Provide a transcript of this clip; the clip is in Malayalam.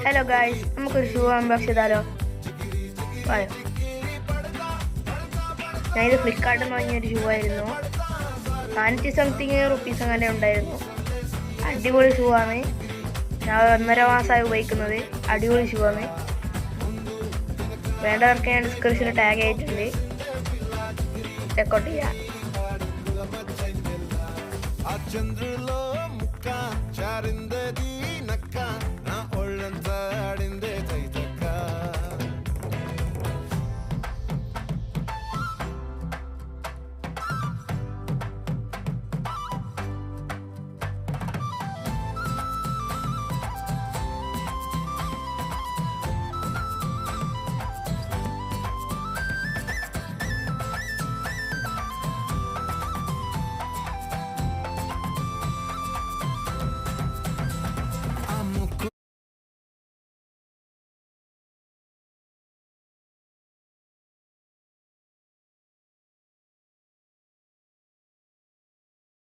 ഹലോ ഗായ്സ്, നമുക്കൊരു ഷൂ അൺബോക്സ് ചെയ്താലോ? പറയാം. ഞാനിത് ഫ്ലിപ്കാർട്ടിൽ നിന്ന് വാങ്ങിയൊരു ഷൂ ആയിരുന്നു. 500 സംതിങ് റുപ്പീസ് അങ്ങനെ ഉണ്ടായിരുന്നു. അടിപൊളി ഷൂ ആണ്. ഞാൻ 1.5 മാസമായി ഉപയോഗിക്കുന്നത്. അടിപൊളി ഷൂ ആണ്. വേണ്ടവർക്ക് ഞാൻ ഡിസ്ക്രിപ്ഷനിൽ ടാഗ് ചെയ്തിട്ടുണ്ട്, ചെക്കൗട്ട് ചെയ്യാം. చంద్రులో ముక్క చారిందది